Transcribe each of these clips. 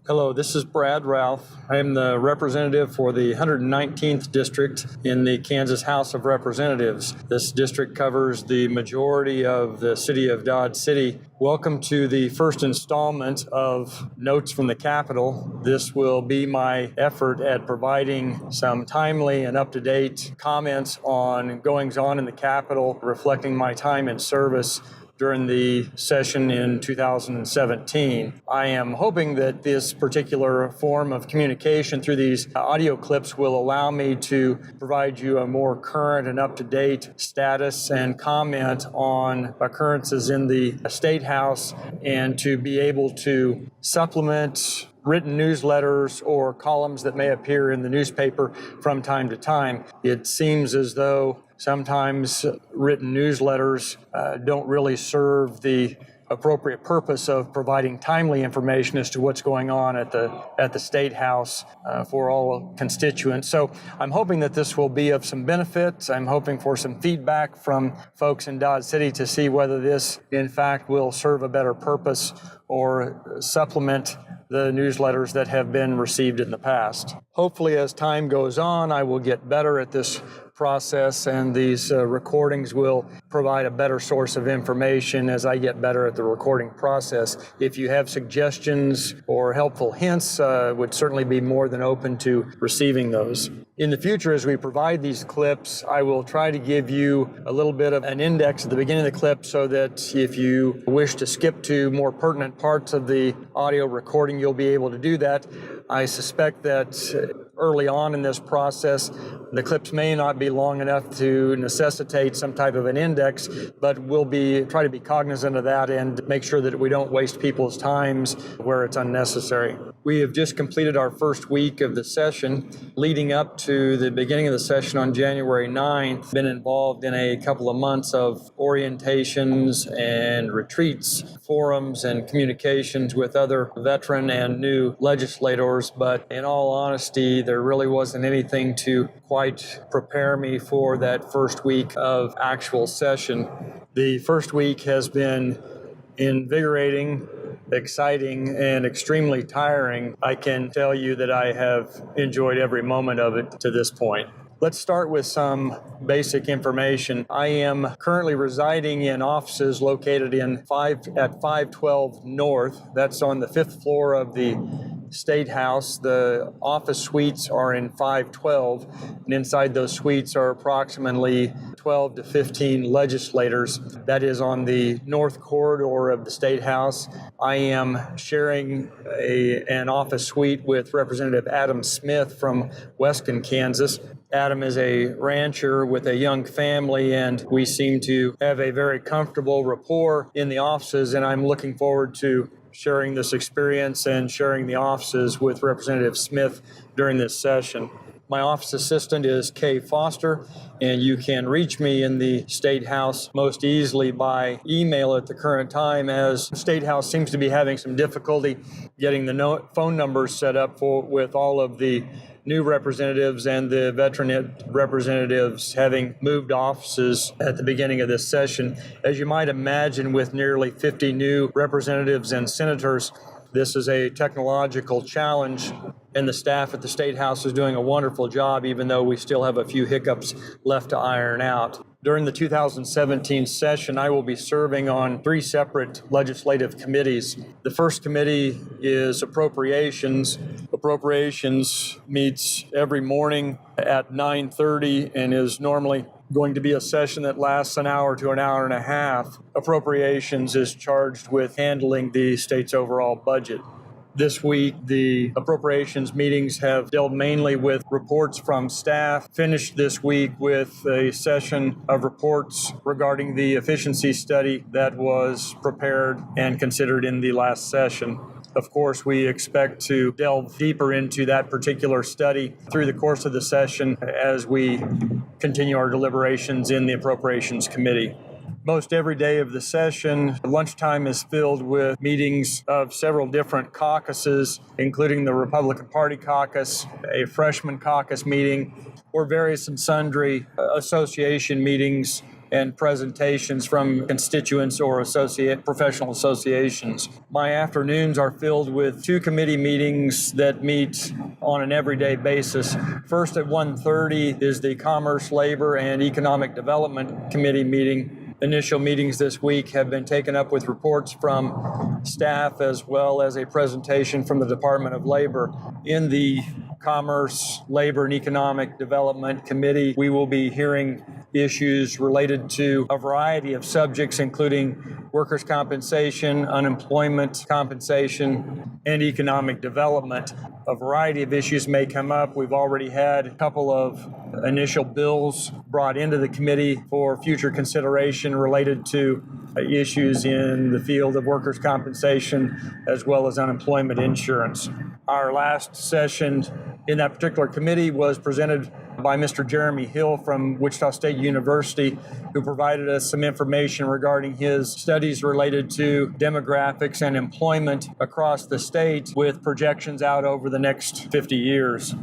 Hello, this is Brad Ralph. I am the representative for the 119th District in the Kansas House of Representatives. This district covers the majority of the city of Dodge City. Welcome to the first installment of Notes from the Capitol. This will be my effort at providing some timely and up-to-date comments on goings-on in the Capitol, reflecting my time in service during the session in 2017. I am hoping that this particular form of communication through these audio clips will allow me to provide you a more current and up-to-date status and comment on occurrences in the State House, and to be able to supplement written newsletters or columns that may appear in the newspaper from time to time. It seems as though sometimes written newsletters don't really serve the appropriate purpose of providing timely information as to what's going on at the State House for all constituents. So I'm hoping that this will be of some benefit. I'm hoping for some feedback from folks in Dodge City to see whether this, in fact, will serve a better purpose or supplement the newsletters that have been received in the past. Hopefully, as time goes on, I will get better at this process, and these recordings will provide a better source of information as I get better at the recording process. If you have suggestions or helpful hints, would certainly be more than open to receiving those. In the future, as we provide these clips, I will try to give you a little bit of an index at the beginning of the clip so that if you wish to skip to more pertinent parts of the audio recording, you'll be able to do that. I suspect that early on in this process, the clips may not be long enough to necessitate some type of an index, but we'll try to be cognizant of that and make sure that we don't waste people's times where it's unnecessary. We have just completed our first week of the session. Leading up to the beginning of the session on January 9th, been involved in a couple of months of orientations and retreats, forums and communications with other veteran and new legislators, but in all honesty, there really wasn't anything to quite prepare me for that first week of actual session. The first week has been invigorating, exciting, and extremely tiring. I can tell you that I have enjoyed every moment of it to this point. Let's start with some basic information. I am currently residing in offices located at 512 North. That's on the 5th floor of the State House. The office suites are in 512, and inside those suites are approximately 12 to 15 legislators. That is on the north corridor of the State House. I am sharing an office suite with Representative Adam Smith from Weston, Kansas. Adam is a rancher with a young family, and we seem to have a very comfortable rapport in the offices, and I'm looking forward to sharing this experience and sharing the offices with Representative Smith during this session. My office assistant is Kay Foster, and you can reach me in the State House most easily by email at the current time, as the State House seems to be having some difficulty getting the phone numbers set up with all of the new representatives and the veteran representatives having moved offices at the beginning of this session. As you might imagine, with nearly 50 new representatives and senators, this is a technological challenge, and the staff at the State House is doing a wonderful job, even though we still have a few hiccups left to iron out. During the 2017 session, I will be serving on 3 separate legislative committees. The first committee is Appropriations. Appropriations meets every morning at 9:30 and is normally going to be a session that lasts an hour to an hour and a half. Appropriations is charged with handling the state's overall budget. This week, the appropriations meetings have dealt mainly with reports from staff. Finished this week with a session of reports regarding the efficiency study that was prepared and considered in the last session. Of course, we expect to delve deeper into that particular study through the course of the session as we continue our deliberations in the Appropriations Committee. Most every day of the session, lunchtime is filled with meetings of several different caucuses, including the Republican Party caucus, a freshman caucus meeting, or various and sundry association meetings and presentations from constituents or professional associations. My afternoons are filled with 2 committee meetings that meet on an everyday basis. First at 1:30 is the Commerce, Labor, and Economic Development Committee meeting. Initial meetings this week have been taken up with reports from staff as well as a presentation from the Department of Labor. In the Commerce, Labor, and Economic Development Committee, we will be hearing issues related to a variety of subjects, including workers' compensation, unemployment compensation, and economic development. A variety of issues may come up. We've already had a couple of initial bills brought into the committee for future consideration related to issues in the field of workers' compensation as well as unemployment insurance. Our last session in that particular committee was presented by Mr. Jeremy Hill from Wichita State University, who provided us some information regarding his studies related to demographics and employment across the state with projections out over the next 50 years.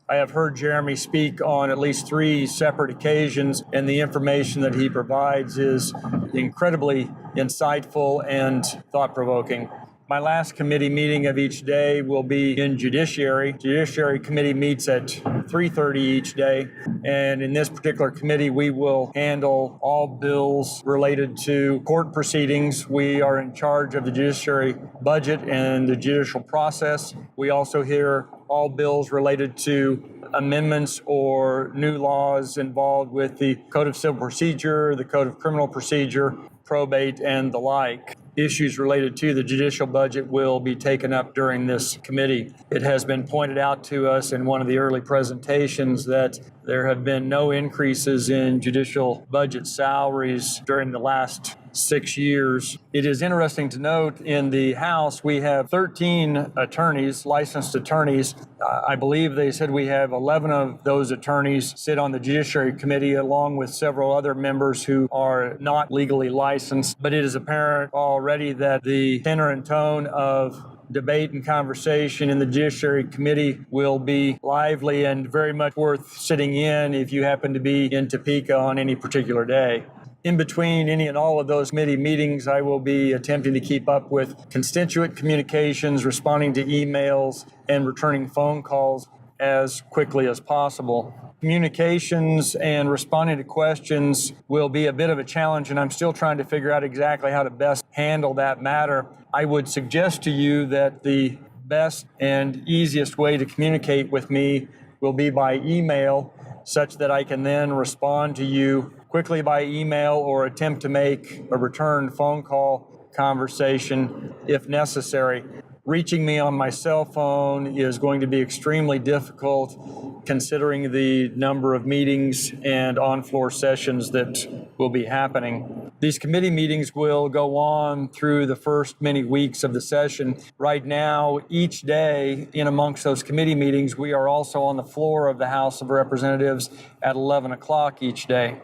I have heard Jeremy speak on at least 3 separate occasions, and the information that he provides is incredibly insightful and thought-provoking. My last committee meeting of each day will be in Judiciary. Judiciary committee meets at 3:30 each day, and in this particular committee, we will handle all bills related to court proceedings. We are in charge of the judiciary budget and the judicial process. We also hear all bills related to amendments or new laws involved with the Code of Civil Procedure, the Code of Criminal Procedure, probate, and the like. Issues related to the judicial budget will be taken up during this committee. It has been pointed out to us in one of the early presentations that there have been no increases in judicial budget salaries during the last 6 years. It is interesting to note in the House we have 13 attorneys, licensed attorneys. I believe they said we have 11 of those attorneys sit on the Judiciary Committee along with several other members who are not legally licensed. But it is apparent already that the tenor and tone of debate and conversation in the Judiciary Committee will be lively and very much worth sitting in if you happen to be in Topeka on any particular day. In between any and all of those committee meetings, I will be attempting to keep up with constituent communications, responding to emails, and returning phone calls as quickly as possible. Communications and responding to questions will be a bit of a challenge, and I'm still trying to figure out exactly how to best handle that matter. I would suggest to you that the best and easiest way to communicate with me will be by email, such that I can then respond to you quickly by email or attempt to make a return phone call conversation if necessary. Reaching me on my cell phone is going to be extremely difficult considering the number of meetings and on-floor sessions that will be happening. These committee meetings will go on through the first many weeks of the session. Right now, each day in amongst those committee meetings, we are also on the floor of the House of Representatives at 11 o'clock each day.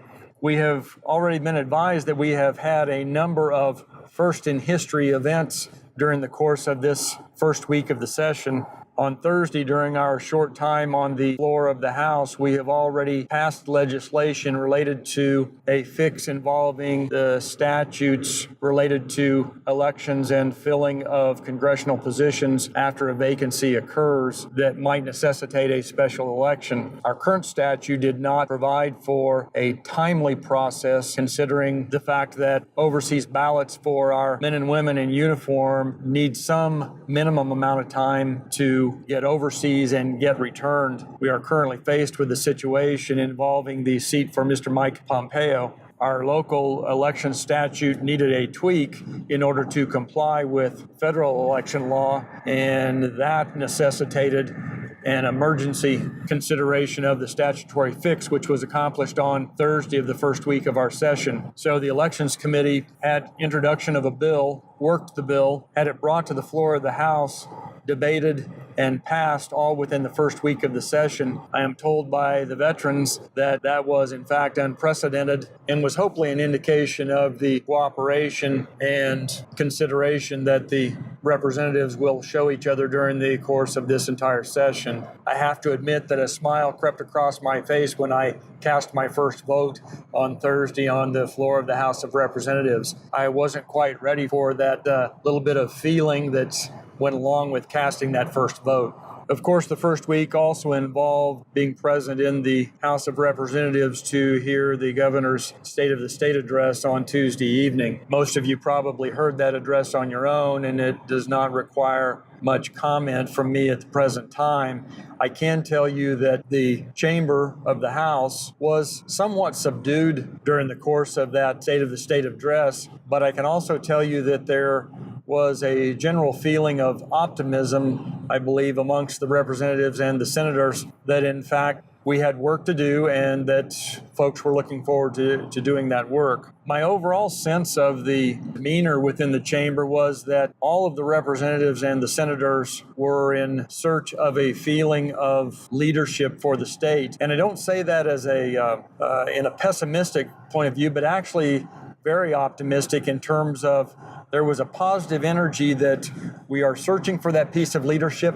We have already been advised that we have had a number of first-in-history events during the course of this first week of the session. On Thursday, during our short time on the floor of the House, we have already passed legislation related to a fix involving the statutes related to elections and filling of congressional positions after a vacancy occurs that might necessitate a special election. Our current statute did not provide for a timely process, considering the fact that overseas ballots for our men and women in uniform need some minimum amount of time to get overseas and get returned. We are currently faced with a situation involving the seat for Mr. Mike Pompeo. Our local election statute needed a tweak in order to comply with federal election law, and that necessitated an emergency consideration of the statutory fix, which was accomplished on Thursday of the first week of our session. So the Elections Committee had introduction of a bill, worked the bill, had it brought to the floor of the House, debated, and passed all within the first week of the session. I am told by the veterans that that was in fact unprecedented and was hopefully an indication of the cooperation and consideration that the representatives will show each other during the course of this entire session. I have to admit that a smile crept across my face when I cast my first vote on Thursday on the floor of the House of Representatives. I wasn't quite ready for that little bit of feeling that went along with casting that first vote. Of course, the first week also involved being present in the House of Representatives to hear the governor's State of the State address on Tuesday evening. Most of you probably heard that address on your own, and it does not require much comment from me at the present time. I can tell you that the chamber of the House was somewhat subdued during the course of that State of the State address, but I can also tell you that there was a general feeling of optimism, I believe, amongst the representatives and the senators that, in fact, we had work to do and that folks were looking forward to doing that work. My overall sense of the demeanor within the chamber was that all of the representatives and the senators were in search of a feeling of leadership for the state. And I don't say that as in a pessimistic point of view, but actually very optimistic in terms of there was a positive energy that we are searching for that piece of leadership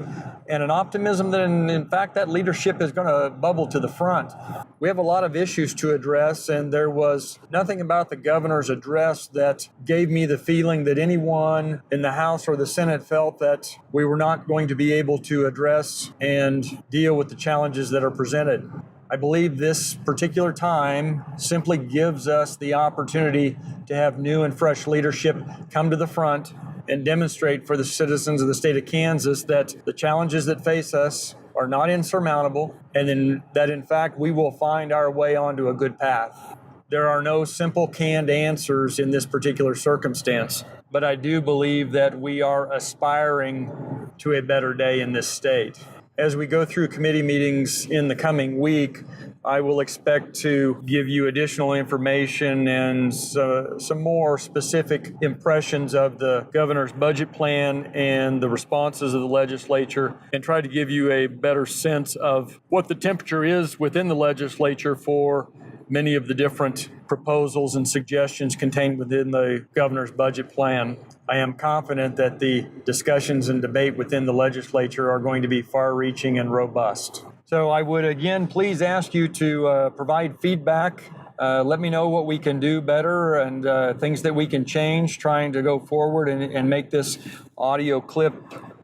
and an optimism that, in fact, that leadership is going to bubble to the front. We have a lot of issues to address, and there was nothing about the governor's address that gave me the feeling that anyone in the House or the Senate felt that we were not going to be able to address and deal with the challenges that are presented. I believe this particular time simply gives us the opportunity to have new and fresh leadership come to the front and demonstrate for the citizens of the state of Kansas that the challenges that face us are not insurmountable, and that in fact we will find our way onto a good path. There are no simple canned answers in this particular circumstance, but I do believe that we are aspiring to a better day in this state. As we go through committee meetings in the coming week, I will expect to give you additional information and some more specific impressions of the governor's budget plan and the responses of the legislature, and try to give you a better sense of what the temperature is within the legislature for many of the different proposals and suggestions contained within the governor's budget plan. I am confident that the discussions and debate within the legislature are going to be far-reaching and robust. So I would again please ask you to provide feedback. Let me know what we can do better and things that we can change, trying to go forward and make this audio clip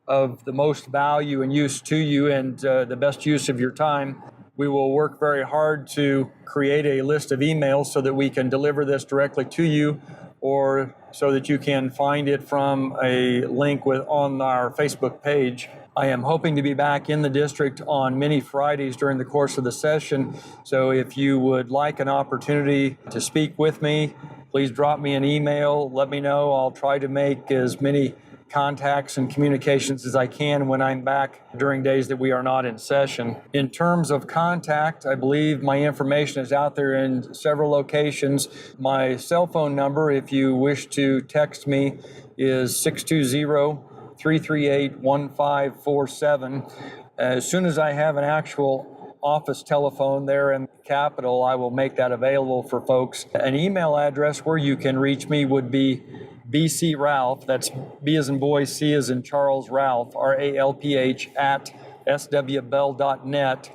of the most value and use to you and the best use of your time. We will work very hard to create a list of emails so that we can deliver this directly to you, or so that you can find it from a link on our Facebook page. I am hoping to be back in the district on many Fridays during the course of the session. So if you would like an opportunity to speak with me, please drop me an email. Let me know. I'll try to make as many contacts and communications as I can when I'm back during days that we are not in session. In terms of contact, I believe my information is out there in several locations. My cell phone number, if you wish to text me, is 620-338-1547. As soon as I have an actual office telephone there in the Capitol, I will make that available for folks. An email address where you can reach me would be BC Ralph, that's B as in boy, C as in Charles, Ralph, RALPH at swbell.net,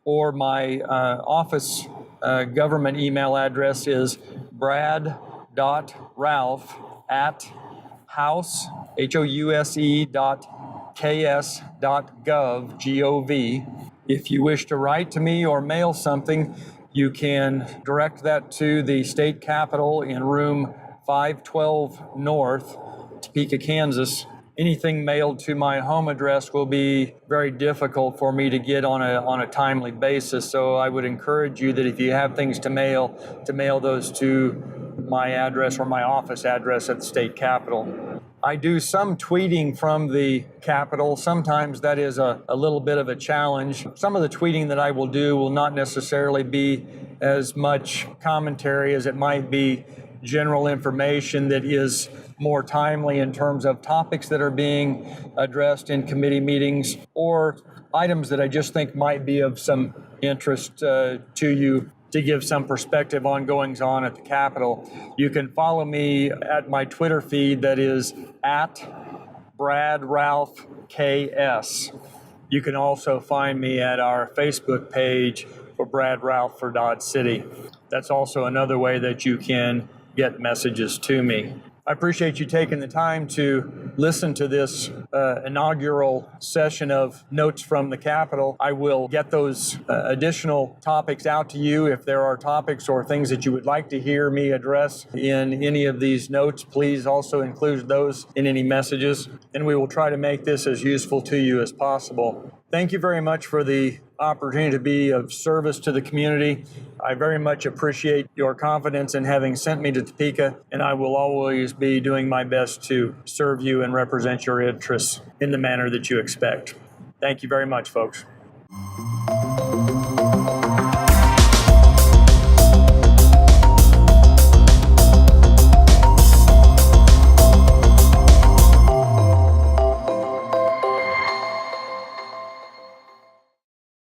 or my office government email address is brad.ralph at house, house.ks.gov, G-O-V. If you wish to write to me or mail something, you can direct that to the state capitol in room 512 North, Topeka, Kansas. Anything mailed to my home address will be very difficult for me to get on a timely basis. So I would encourage you that if you have things to mail those to my address or my office address at the state capitol. I do some tweeting from the Capitol. Sometimes that is a little bit of a challenge. Some of the tweeting that I will do will not necessarily be as much commentary as it might be general information that is more timely in terms of topics that are being addressed in committee meetings, or items that I just think might be of some interest to you to give some perspective on goings on at the Capitol. You can follow me at my Twitter feed that is at Brad Ralph KS. You can also find me at our Facebook page for Brad Ralph for Dodge City. That's also another way that you can get messages to me. I appreciate you taking the time to listen to this inaugural session of Notes from the Capitol. I will get those additional topics out to you. If there are topics or things that you would like to hear me address in any of these notes, please also include those in any messages, and we will try to make this as useful to you as possible. Thank you very much for the opportunity to be of service to the community. I very much appreciate your confidence in having sent me to Topeka, and I will always be doing my best to serve you and represent your interests in the manner that you expect. Thank you very much, folks.